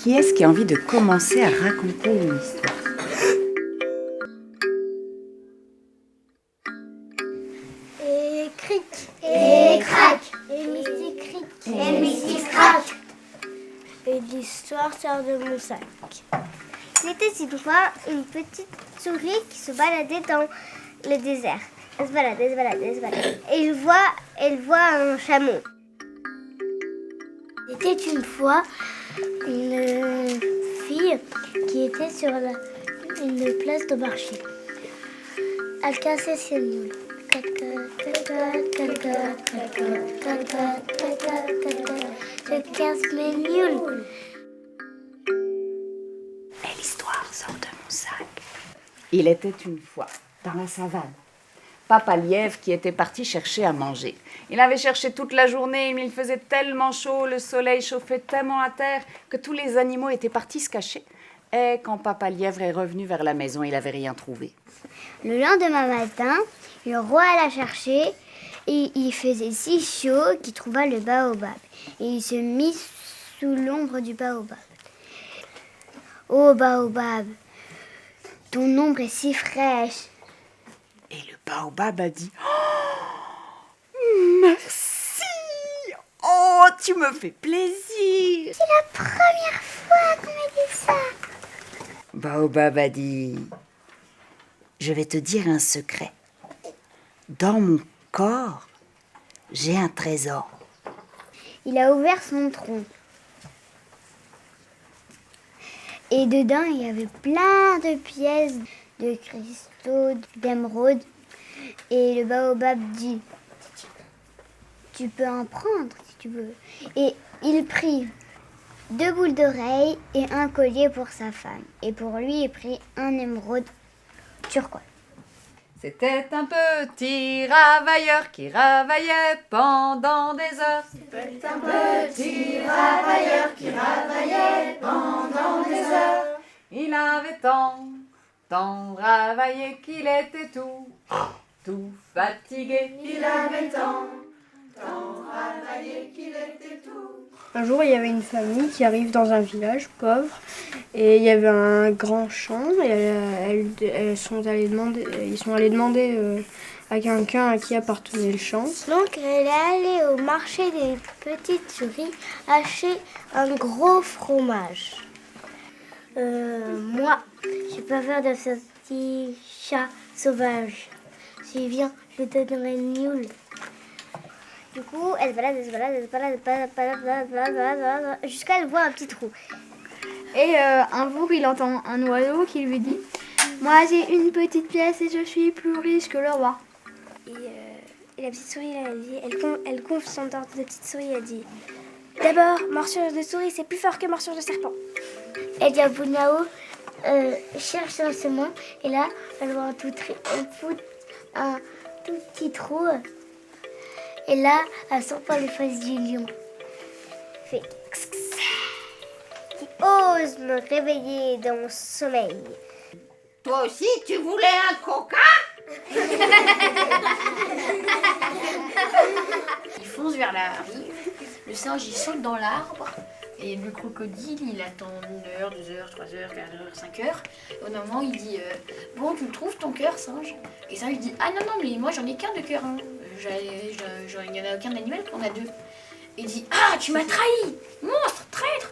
Qui est-ce qui a envie de commencer à raconter une histoire? Et cric. Et crac. Et mystique cric. Et mystique crac. Et l'histoire sort de mon sac. Il était une fois une petite souris qui se baladait dans le désert. Elle se balade, elle se balade, elle se balade. Et elle voit un chameau. Il était une fois une fille qui était sur une place de marché. Elle cassait ses moules. Je casse mes moules. Et l'histoire sort de mon sac. Il était une fois dans la savane Papa Lièvre qui était parti chercher à manger. Il avait cherché toute la journée, mais il faisait tellement chaud, le soleil chauffait tellement à terre que tous les animaux étaient partis se cacher. Et quand Papa Lièvre est revenu vers la maison, il n'avait rien trouvé. Le lendemain matin, le roi alla chercher et il faisait si chaud qu'il trouva le baobab. Et il se mit sous l'ombre du baobab. Ô baobab, ton ombre est si fraîche. Et le baobab a dit « Oh, merci! Oh, tu me fais plaisir! » C'est la première fois qu'on me dit ça. Baobab a dit « Je vais te dire un secret. Dans mon corps, j'ai un trésor. » Il a ouvert son tronc. Et dedans, il y avait plein de pièces de cristaux, d'émeraudes. Et le baobab dit « Tu peux en prendre si tu veux. » Et il prit 2 boules d'oreilles et un collier pour sa femme. Et pour lui, il prit un émeraude turquoise. C'était un petit ravailleur qui ravaillait pendant des heures. C'était un petit ravailleur qui ravaillait pendant des heures. Il avait tant ravaillé qu'il était tout fatigué. Il avait tant ravaillé qu'il était tout. Un jour, il y avait une famille qui arrive dans un village pauvre et il y avait un grand champ et ils sont allés demander à quelqu'un à qui appartenait le champ. Donc, elle est allée au marché des petites souris acheter un gros fromage. Moi, je peux faire de ce petit chat sauvage. Si il vient, je te donnerai une mule. Du coup, elle se balade, jusqu'à elle voit un petit trou. Et un jour, il entend un oiseau qui lui dit « Moi, j'ai une petite pièce et je suis plus riche que le roi. » Et la petite souris, elle gonfle son torse de petite souris, elle dit « D'abord, morsure de souris, c'est plus fort que morsure de serpent. » Elle dit à Bounao cherche un semon, et là, elle voit un tout petit trou. Et là, elle sort par les fesses du lion. Fait qui ose me réveiller dans mon sommeil. Toi aussi, tu voulais un coca? Il fonce vers la rive, le singe il saute dans l'arbre et le crocodile il attend 1 heure, 2 heures, 3 heures, 4 heures, 5 heures. Au moment il dit bon tu le trouves ton cœur singe? Et singe dit ah non mais moi j'en ai qu'un de cœur, hein. Il n'y en a aucun animal qu'on a 2. Il dit ah tu m'as trahi, monstre, traître.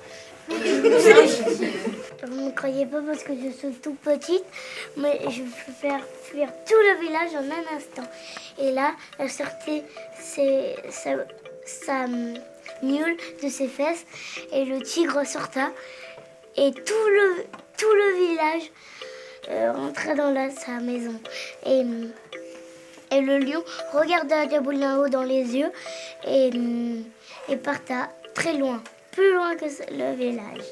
Et le singe il dit Vous ne croyez pas parce que je suis toute petite, mais je peux faire fuir tout le village en un instant. Et là, elle sortait sa mule de ses fesses et le tigre sorta et tout le village rentrait dans sa maison. Et le lion regarda Diaboulin dans les yeux et parta très loin, plus loin que le village.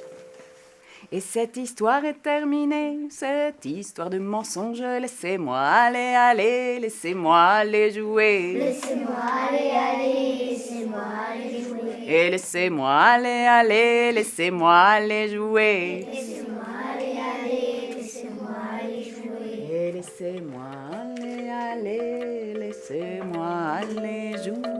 Et cette histoire est terminée, cette histoire de mensonge. Laissez-moi aller, aller, laissez-moi aller jouer. Laissez-moi aller, aller, laissez-moi aller jouer. Et laissez-moi aller, aller, laissez-moi aller jouer. Laissez-moi aller, aller, laissez-moi aller jouer. Et laissez-moi aller, aller, laissez-moi aller jouer.